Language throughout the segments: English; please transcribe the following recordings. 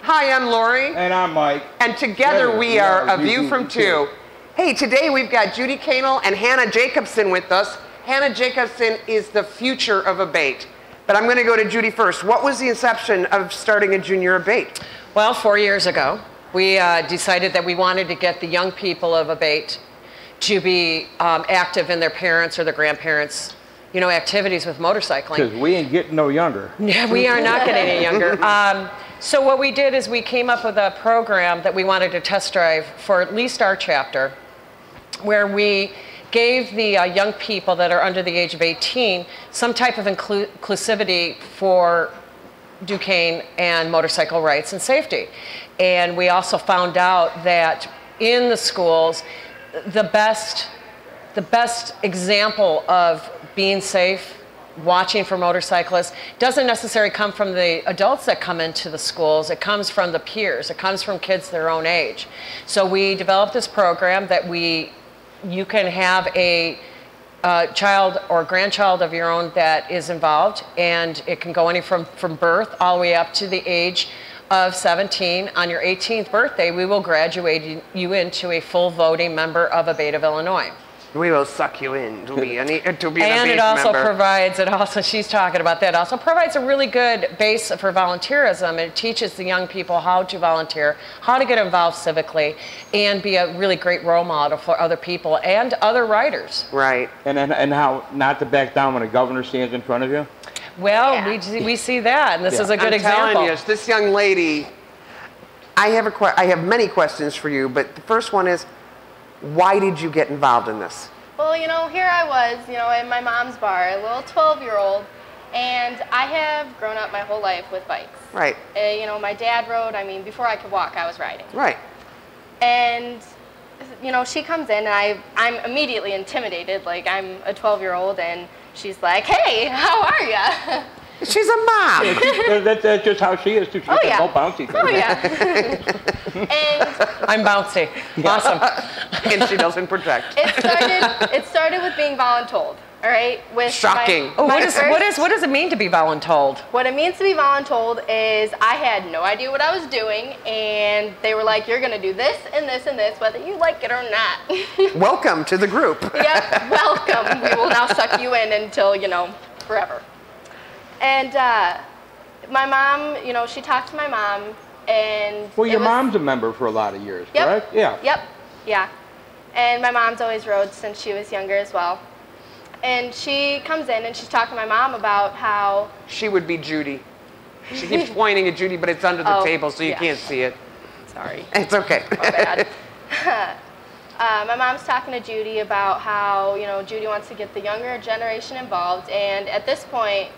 Hi, I'm Lori. And I'm Mike. And together we are A View from Two. Hey, today we've got Judy Kaenel and Hanna Jacobsen with us. Hanna Jacobsen is the future of A.B.A.T.E. But I'm going to go to Judy first. What was the inception of starting a junior A.B.A.T.E? Well, 4 years ago, we decided that we wanted to get the young people of A.B.A.T.E. to be active in their parents' or their grandparents' activities with motorcycling. Because we ain't getting no younger. Yeah, we are not getting any younger. So what we did is we came up with a program that we wanted to test drive for at least our chapter, where we gave the young people that are under the age of 18 some type of inclusivity for Dukane and motorcycle rights and safety. And we also found out that in the schools, the best example of being safe, watching for motorcyclists, doesn't necessarily come from the adults that come into the schools. It comes from the peers. It comes from kids their own age. So we developed this program that you can have a child or grandchild of your own that is involved, and it can go from birth all the way up to the age of 17. On your 18th birthday, we will graduate you into a full voting member of A.B.A.T.E. of Illinois. We will suck you in to be an A.B.A.T.E. member. And it also provides, she's talking about that, also provides a really good base for volunteerism. It teaches the young people how to volunteer, how to get involved civically, and be a really great role model for other people and other riders. Right. And how not to back down when a governor stands in front of you? Well, yeah. we see that, and this is a good example. I'm telling you, this young lady, I have many questions for you, but the first one is, why did you get involved in this? Well, here I was, in my mom's bar, a little 12-year-old, and I have grown up my whole life with bikes. Right. My dad rode, before I could walk, I was riding. Right. And, she comes in, and I'm immediately intimidated, like I'm a 12-year-old, and she's like, hey, how are ya? She's a mom. That's just how she is, too. She's so bouncy. Oh, yeah. And I'm bouncy. Awesome. And she doesn't protect. It started with being voluntold, all right? Shocking. What does it mean to be voluntold? What it means to be voluntold is I had no idea what I was doing, and they were like, you're going to do this and this and this, whether you like it or not. Welcome to the group. Yep, welcome. We will now suck you in until, forever. And my mom, she talked to my mom, and well, your mom's a member for a lot of years, correct? Yeah. Yep. Yeah. And my mom's always rode since she was younger as well. And she comes in and she's talking to my mom about how she would be Judy. She keeps pointing at Judy, but it's under the table, so you can't see it. Sorry. It's okay. My bad. My mom's talking to Judy about how Judy wants to get the younger generation involved, and at this point,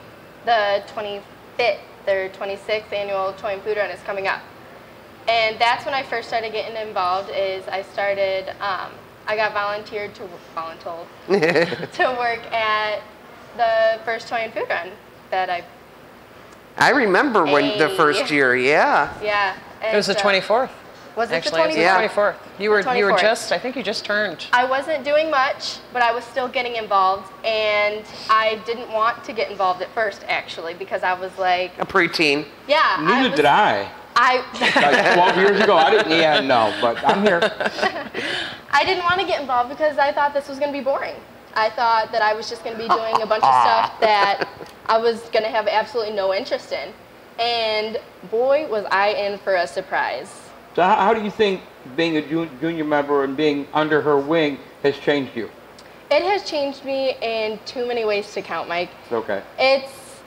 the 25th or 26th annual Toy and Food Run is coming up. And that's when I first started getting involved. I got volunteered to work at the first Toy and Food Run that I remember when the first year, yeah. Yeah. It was the 24th. Was it actually, the 24th? Yeah. 24th. You were just, I think you just turned. I wasn't doing much, but I was still getting involved, and I didn't want to get involved at first, actually, because I was like... a preteen. Yeah. Neither did I. Like 12 years ago, I didn't, but I'm here. I didn't want to get involved because I thought this was going to be boring. I thought that I was just going to be doing a bunch of stuff that I was going to have absolutely no interest in. And boy, was I in for a surprise. So how do you think being a junior member and being under her wing has changed you? It has changed me in too many ways to count, Mike. Okay. It's,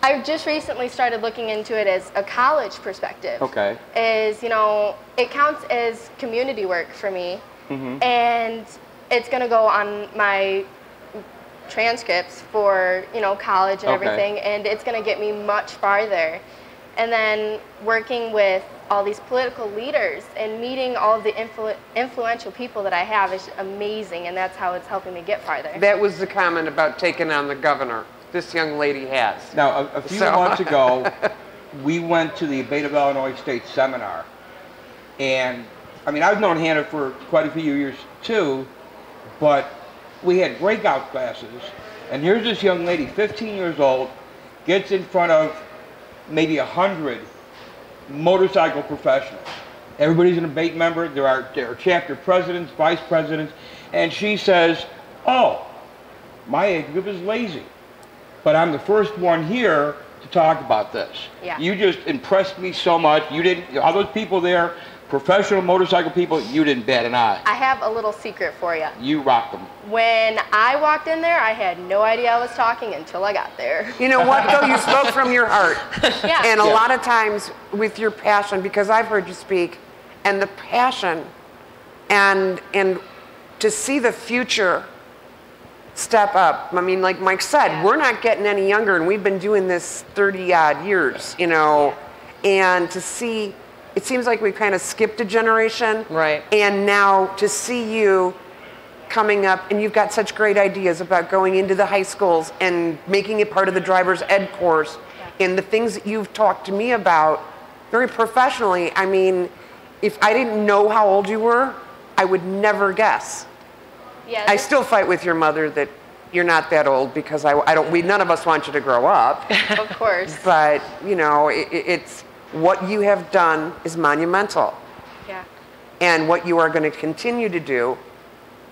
I just recently started looking into it as a college perspective. Okay. It counts as community work for me, and it's going to go on my transcripts for, college and everything, and it's going to get me much farther. And then working with all these political leaders and meeting all of the influential people that I have is amazing, and that's how it's helping me get farther. That was the comment about taking on the governor. This young lady has. Now, a few months ago, we went to the A.B.A.T.E. of Illinois State Seminar. And, I've known Hanna for quite a few years, too, but we had breakout classes, and here's this young lady, 15 years old, gets in front of maybe 100 motorcycle professionals. Everybody's an A.B.A.T.E member. There are chapter presidents, vice presidents, and she says, "Oh, my age group is lazy, but I'm the first one here to talk about this." Yeah. You just impressed me so much. You didn't. All those people there, professional motorcycle people, you didn't bat an eye. I have a little secret for you. You rocked them. When I walked in there, I had no idea I was talking until I got there. You know what, though? You spoke from your heart. Yeah. And a lot of times with your passion, because I've heard you speak, and the passion, and to see the future step up. I mean, like Mike said, we're not getting any younger, and we've been doing this 30-odd years, you know, and to see, it seems like we kind of skipped a generation. Right. And now to see you coming up, and you've got such great ideas about going into the high schools and making it part of the driver's ed course, and the things that you've talked to me about very professionally. I mean, if I didn't know how old you were, I would never guess. Yeah, I still fight with your mother that you're not that old, because none of us want you to grow up. of course. But, you know, it's what you have done is monumental. Yeah. And what you are going to continue to do,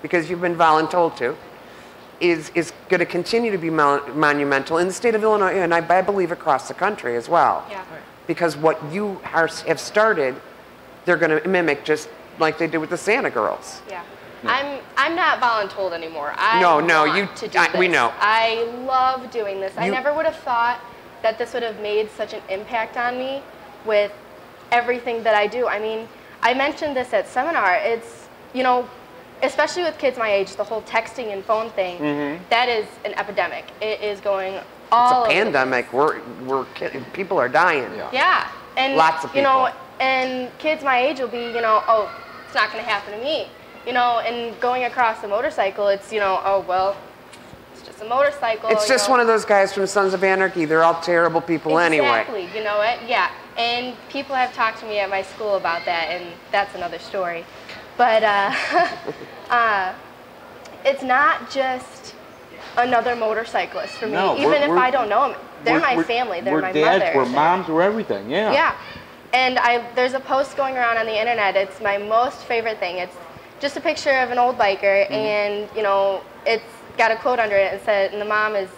because you've been voluntold to, is going to continue to be monumental in the state of Illinois, and I believe across the country as well. Yeah. Because what you have started, they're going to mimic, just like they did with the Santa Girls. Yeah. I'm not voluntold anymore. No, want to do this. we know. I love doing this. I never would have thought that this would have made such an impact on me with everything that I do. I mean, I mentioned this at seminar. It's, you know, especially with kids my age, the whole texting and phone thing, that is an epidemic. It is going all over. It's a pandemic. We're kidding. People are dying. Yeah. And lots of people. You know, and kids my age will be, you know, oh, it's not going to happen to me. You know, and going across a motorcycle, it's, you know, oh, well, it's just a motorcycle. It's just one of those guys from Sons of Anarchy. They're all terrible people anyway. Exactly. You know what? Yeah. And people have talked to me at my school about that, and that's another story. But it's not just another motorcyclist for me. No, even if I don't know them, they're my family. They're my dads, mother. we're moms, we're everything. Yeah. Yeah. And there's a post going around on the internet. It's my most favorite thing. It's just a picture of an old biker, and you know, it's got a quote under it and the mom is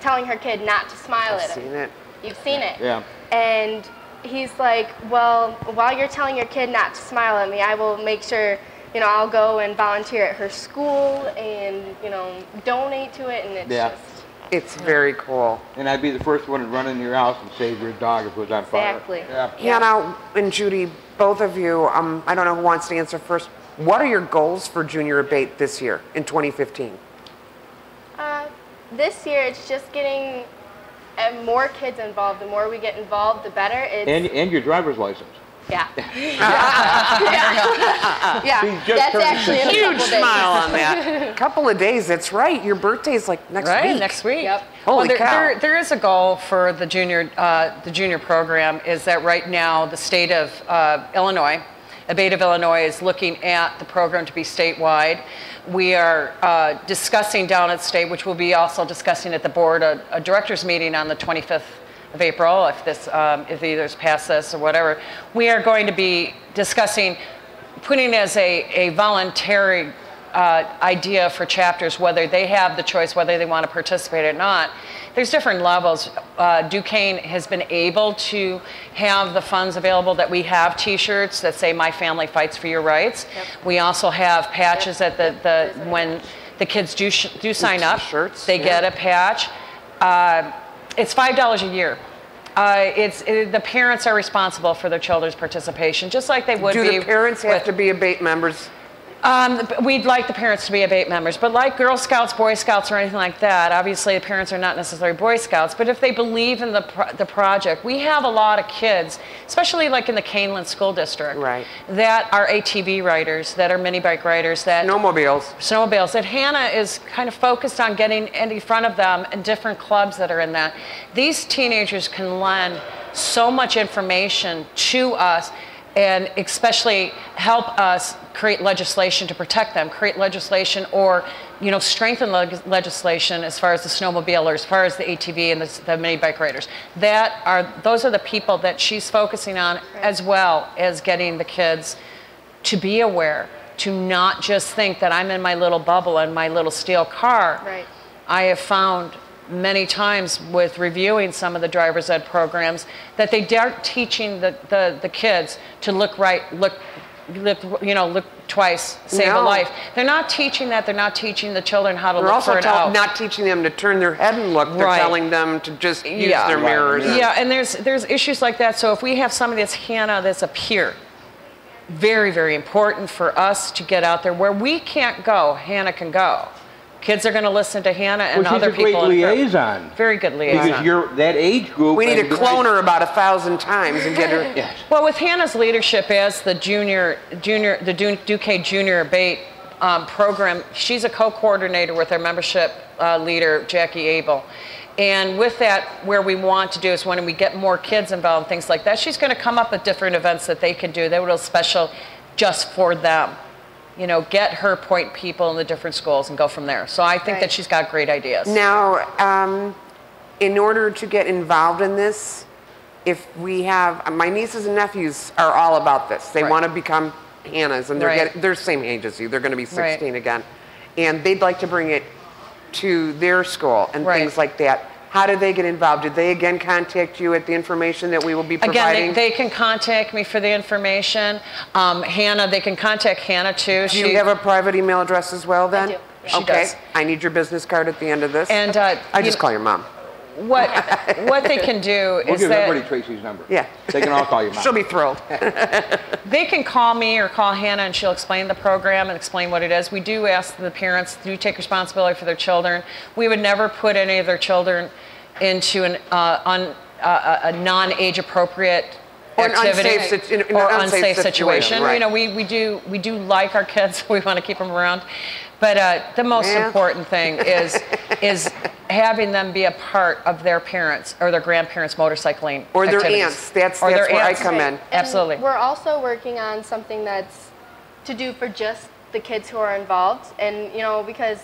telling her kid not to smile at him. I've seen it. You've seen it. Yeah. And he's like, well, while you're telling your kid not to smile at me, I will make sure, you know, I'll go and volunteer at her school and, you know, donate to it, and it's just. It's very cool. And I'd be the first one to run into your house and save your dog if it was on fire. Exactly. Yeah. Hannah and Judy, both of you, I don't know who wants to answer first. What are your goals for Junior A.B.A.T.E this year, in 2015? This year, it's just getting more kids involved. The more we get involved, the better. And your driver's license. Yeah. He's just That's turned actually in a Huge couple days. smile on that. Couple of days, that's right. Your birthday's like next week. Next week. Yep. Holy cow. There is a goal for the junior program, is that right now the state of Illinois, A.B.A.T.E of Illinois, is looking at the program to be statewide. We are discussing down at state, which we'll be also discussing at the board, a director's meeting on the 25th of April, if either's passed this or whatever. We are going to be discussing putting as a voluntary idea for chapters, whether they have the choice, whether they want to participate or not. There's different levels. Dukane has been able to have the funds available that we have T-shirts that say "My Family Fights for Your Rights." Yep. We also have patches at when the kids do sign up, they get a patch. It's $5 a year. The parents are responsible for their children's participation, just like they would be. Do the parents have to be A.B.A.T.E members? We'd like the parents to be A.B.A.T.E members, but like Girl Scouts, Boy Scouts, or anything like that, obviously the parents are not necessarily Boy Scouts, but if they believe in the project, we have a lot of kids, especially like in the Kaenel School District, that are ATV riders, that are mini bike riders, that snowmobiles, that Hannah is kind of focused on getting in front of them and different clubs that are in that. These teenagers can lend so much information to us. and especially help us create legislation to protect them, create legislation or, you know, strengthen legislation as far as the snowmobile or as far as the ATV and the mini bike riders. Those are the people that she's focusing on, as well as getting the kids to be aware, to not just think that I'm in my little bubble and my little steel car. Right. I have found many times with reviewing some of the driver's ed programs that they aren't teaching the kids to look right, look twice, save a life. They're not teaching that. They're not teaching the children how to look for it out. Not teaching them to turn their head and look. They're telling them to just use their mirrors. Yeah, and there's issues like that. So if we have somebody that's Hanna, that's a peer, very, very important for us to get out there. Where we can't go, Hanna can go. Kids are going to listen to Hanna and other people. She's a great liaison. Very good liaison. Because you're that age group. We need to clone her about 1,000 times and get her. Yes. Well, with Hanna's leadership as the Dukane Junior A.B.A.T.E program, she's a co-coordinator with our membership leader, Jackie Abel. And with that, where we want to do is when we get more kids involved, things like that, she's going to come up with different events that they can do that will special just for them. You know, get her point people in the different schools and go from there. So I think that she's got great ideas. Now, in order to get involved in this, if we have, my nieces and nephews are all about this. They want to become Hannas, and they're the same age as you. They're going to be 16 again. And they'd like to bring it to their school and things like that. How do they get involved? Did they again contact you at the information that we will be providing? Again, they can contact me for the information. Hanna, they can contact Hanna too. Do you have a private email address as well then? I do. She does. I need your business card at the end of this. And I just call your mom. What they can do We'll is give that everybody Tracy's number. Yeah. They can all call your mom. She'll be thrilled. they can call me or call Hanna and she'll explain the program and explain what it is. We do ask the parents to take responsibility for their children. We would never put any of their children into a non-age appropriate activity or unsafe situation. Right. You know, we do like our kids. We want to keep them around, but the most important thing is having them be a part of their parents or their grandparents' motorcycling or their activities. aunts. That's where I come in. And Absolutely. We're also working on something that's to do for just the kids who are involved, and you know, because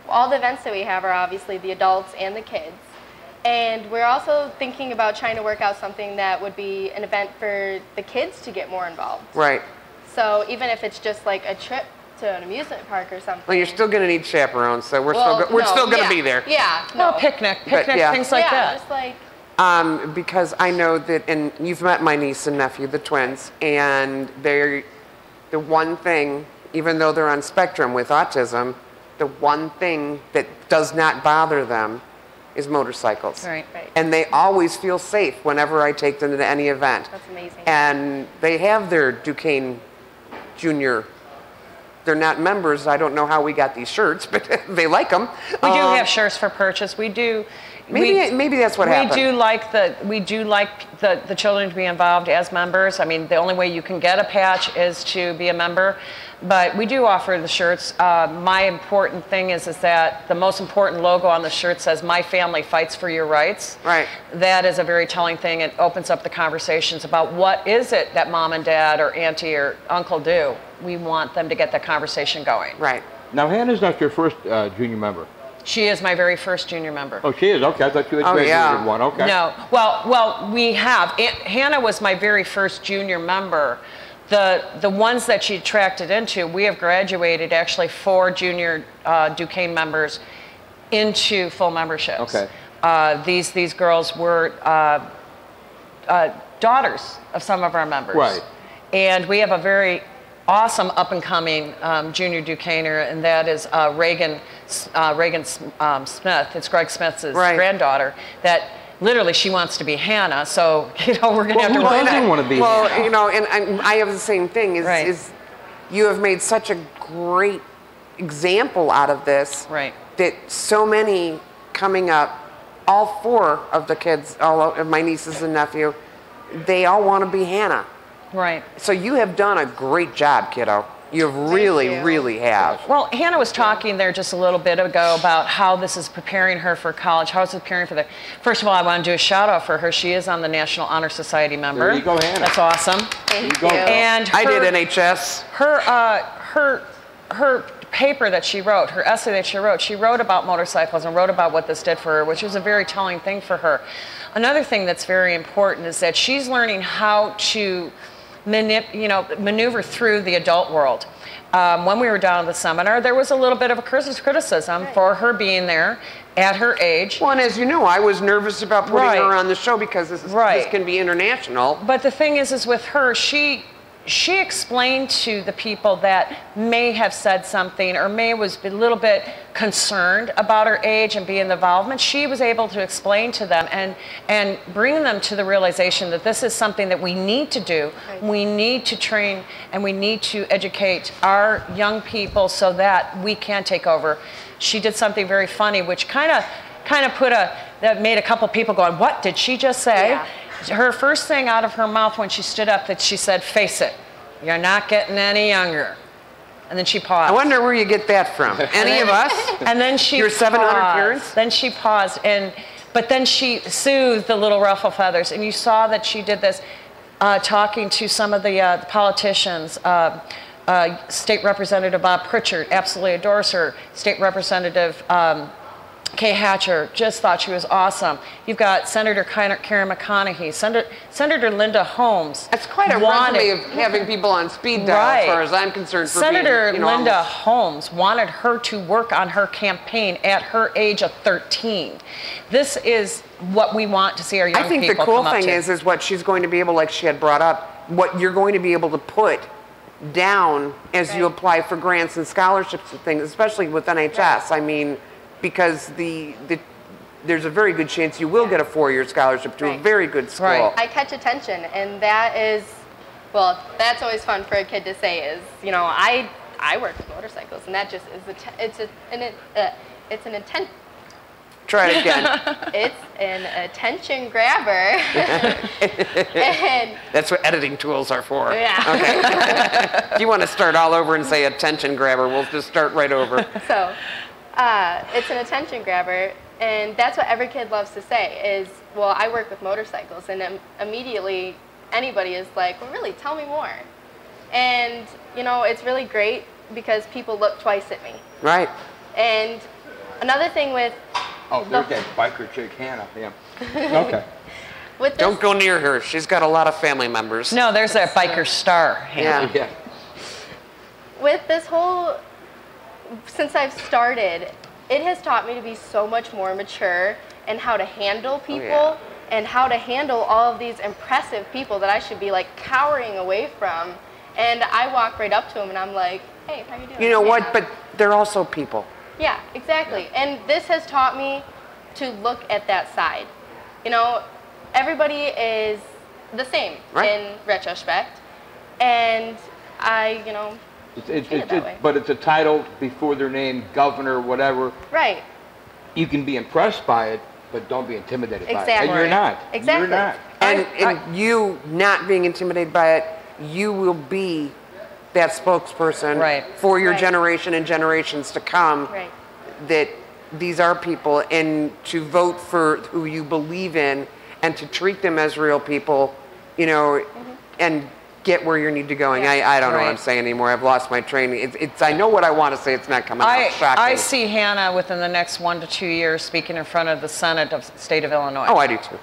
all the events that we have are obviously the adults and the kids. And we're also thinking about trying to work out something that would be an event for the kids to get more involved. Right. So even if it's just like a trip to an amusement park or something. Well, you're still going to need chaperones, so we're still going to be there. Yeah. No, picnic, things like that. Just like. Because I know that, and you've met my niece and nephew, the twins, and they're the one thing, even though they're on spectrum with autism, the one thing that does not bother them is motorcycles. Right. And they always feel safe whenever I take them to any event. That's amazing. And they have their Dukane Junior. They're not members. I don't know how we got these shirts, but they like them. We do have shirts for purchase. We do. Maybe that's what happened. We do like the children to be involved as members. I mean, the only way you can get a patch is to be a member. But we do offer the shirts. My important thing is that the most important logo on the shirt says, "My family fights for your rights." Right. That is a very telling thing. It opens up the conversations about what is it that mom and dad or auntie or uncle do. We want them to get that conversation going. Right. Now, Hannah's not your first junior member. She is my very first junior member. Oh, she is? Okay, I thought you had graduated one. Okay. No. Well, we have. Hanna was my very first junior member. The ones that she attracted into, we have graduated actually 4 junior Dukane members into full memberships. Okay. These girls were daughters of some of our members. Right. And we have a very awesome up-and-coming junior Dukaner, and that is Reagan Smith. It's Greg Smith's granddaughter. That literally she wants to be Hanna. So we're going to have to. Who doesn't want to be? Well, Hanna? and I have the same thing. Is you have made such a great example out of this. Right. That so many coming up, all 4 of the kids, all of my nieces and nephew, they all want to be Hanna. Right. So you have done a great job, kiddo. You really, really have. Well, Hannah was talking there just a little bit ago about how this is preparing her for college, how it's preparing for the... First of all, I want to do a shout out for her. She is on the National Honor Society member. There you go, Hannah. That's awesome. Thank you. And I did NHS. Her paper that she wrote, her essay that she wrote about motorcycles and wrote about what this did for her, which was a very telling thing for her. Another thing that's very important is that she's learning how to maneuver through the adult world. When we were down at the seminar, there was a little bit of a criticism for her being there at her age. Well, and as you know, I was nervous about putting her on the show because this can be international. But the thing is with her, she explained to the people that may have said something or was a little bit concerned about her age and being involvement. She was able to explain to them and bring them to the realization that this is something that we need to do. Right. We need to train and we need to educate our young people so that we can take over. She did something very funny, which kind of that made a couple people going, "What did she just say?" Yeah. Her first thing out of her mouth when she stood up, that she said, "Face it, you're not getting any younger." And then she paused. I wonder where you get that from. Any of us? And then she Your 700 parents? Then she paused, but then she soothed the little ruffle feathers. And you saw that she did this talking to some of the politicians. State Representative Bob Pritchard absolutely adores her. State Representative Kay Hatcher just thought she was awesome. You've got Senator Karen McConaughey, Senator Linda Holmes. That's quite a resume of having people on speed dial, as far as I'm concerned. For Senator being, Linda Holmes wanted her to work on her campaign at her age of 13. This is what we want to see our young people come up to. I think the cool thing is what she's going to be able, like she had brought up, what you're going to be able to put down as you apply for grants and scholarships and things, especially with NHS. Right. I mean, because there's a very good chance you will get a 4-year scholarship to a very good school. Right. I catch attention, and that is, well, that's always fun for a kid to say is, I work with motorcycles, and that just is it's an intent. Try it again. It's an attention grabber. And that's what editing tools are for. Yeah. Okay. If you want to start all over and say attention grabber, we'll just start right over. So, it's an attention grabber, and that's what every kid loves to say is, well, I work with motorcycles, and immediately anybody is like, well, really, tell me more. And, it's really great because people look twice at me. Right. And another thing with... Oh, there's that biker chick, Hannah. Yeah. Okay. Don't go near her. She's got a lot of family members. No, there's that biker star, Hannah. Yeah. With this whole... Since I've started, it has taught me to be so much more mature and how to handle people and how to handle all of these impressive people that I should be like cowering away from. And I walk right up to them and I'm like, hey, how you doing? You know what? But they're also people. Yeah, exactly. And this has taught me to look at that side. Everybody is the same in retrospect. And I, but it's a title before their name, governor, whatever. Right. You can be impressed by it, but don't be intimidated by it. And Exactly. you're not. Exactly. You're not. And you not being intimidated by it, you will be that spokesperson for your generation and generations to come. Right. That these are people, and to vote for who you believe in and to treat them as real people, and get where you need to going. I don't know what I'm saying anymore. I've lost my train. I know what I want to say. It's not coming out. Shocking. I see Hannah within the next 1 to 2 years speaking in front of the Senate of the state of Illinois. Oh, I do too.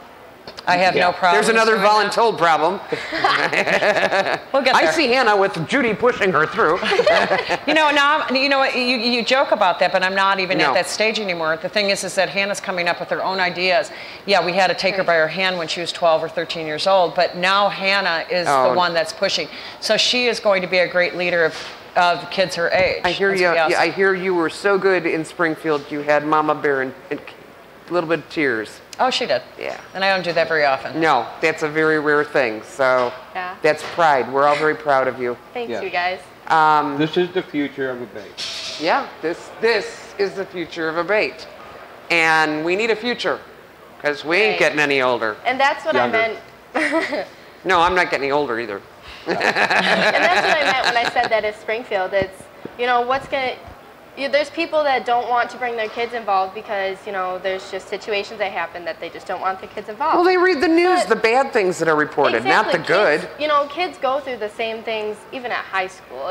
I have no problem. There's another voluntold problem. We'll get there. I see Hannah with Judy pushing her through. Now, you joke about that, but I'm not even at that stage anymore. The thing is that Hannah's coming up with her own ideas. Yeah, we had to take her by her hand when she was 12 or 13 years old, but now Hannah is the one that's pushing. So she is going to be a great leader of kids her age. I hear you. I hear you were so good in Springfield. You had Mama Bear and a little bit of tears. Oh, she did. Yeah. And I don't do that very often. No, that's a very rare thing. So that's pride. We're all very proud of you. Thanks, you guys. This is the future of A.B.A.T.E. Yeah, this is the future of A.B.A.T.E. And we need a future because we ain't getting any older. And that's what I meant. No, I'm not getting any older either. And that's what I meant when I said that it's Springfield. It's, you know, there's people that don't want to bring their kids involved because, you know, there's just situations that happen that they just don't want their kids involved. Well, they read the news, the bad things that are reported, exactly, not the good. Kids, you know, kids go through the same things even at high school.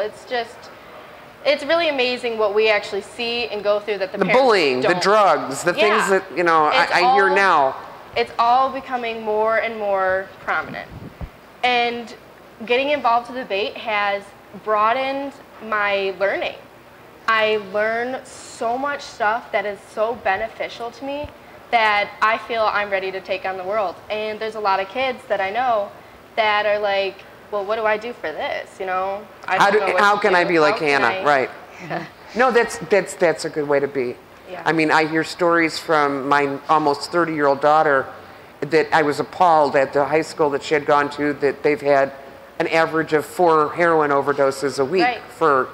It's really amazing what we actually see and go through that the parents bullying, don't. the drugs, the things that, you know, I hear now. It's all becoming more and more prominent. And getting involved with debate has broadened my learning. I learn so much stuff that is so beneficial to me that I feel I'm ready to take on the world. And there's a lot of kids that I know that are like, well, what do I do for this? You know, how can I be like Hannah? Right. No, that's a good way to be. Yeah. I mean, I hear stories from my almost 30-year-old daughter that I was appalled at the high school that she had gone to, that they've had an average of 4 heroin overdoses a week for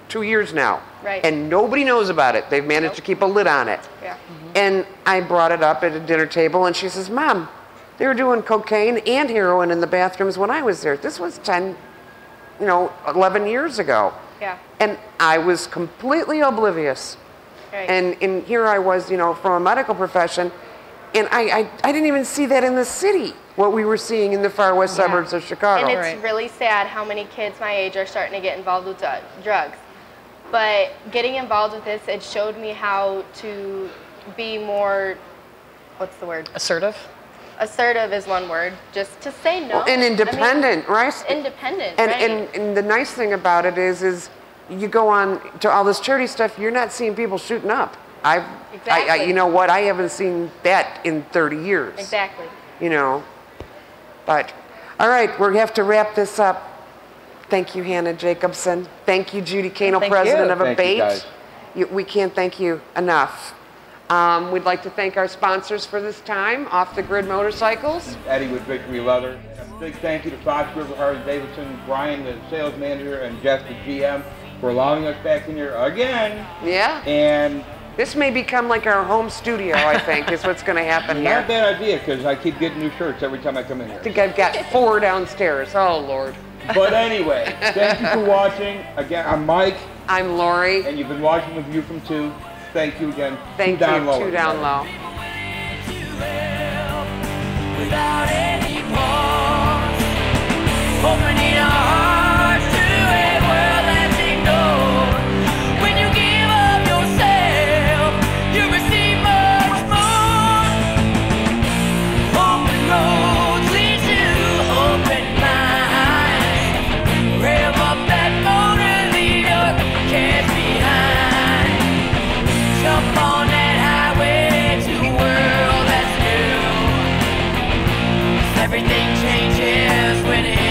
2 years now. Right. And nobody knows about it. They've managed to keep a lid on it. Yeah. And I brought it up at a dinner table, and she says, Mom, they were doing cocaine and heroin in the bathrooms when I was there. This was 11 years ago. Yeah. And I was completely oblivious. Right. And here I was, you know, from a medical profession, and I didn't even see that in the city, what we were seeing in the far west suburbs of Chicago. And it's really sad how many kids my age are starting to get involved with drugs. But getting involved with this, it showed me how to be more, what's the word? Assertive? Assertive is one word, just to say no. Well, and independent, right? Independent, and the nice thing about it is you go on to all this charity stuff, you're not seeing people shooting up. Exactly. You know what? I haven't seen that in 30 years. Exactly. You know, but all right, we have to wrap this up. Thank you, Hanna Jacobsen. Thank you, Judy Kaenel, president of A.B.A.T.E. We can't thank you enough. We'd like to thank our sponsors for this time, Off the Grid Motorcycles. Eddie with Victory Leather. A big thank you to Fox River Harley Davidson, Brian, the sales manager, and Jeff, the GM, for allowing us back in here again. Yeah. And this may become like our home studio, I think, is what's going to happen here. Not a bad idea, because I keep getting new shirts every time I come in here. I think I've got 4 downstairs. Oh, Lord. But anyway, thank you for watching. Again, I'm Mike. I'm Lori. And you've been watching The View from 2. Thank you again. Thank you. 2 down low. Without any pause, opening our hearts to a world that's ignored. When you give up yourself, you receive much more. Open roads lead to open minds. Rev up that motor, leave your cares behind. Jump on that highway to a world that's new. Everything changes when it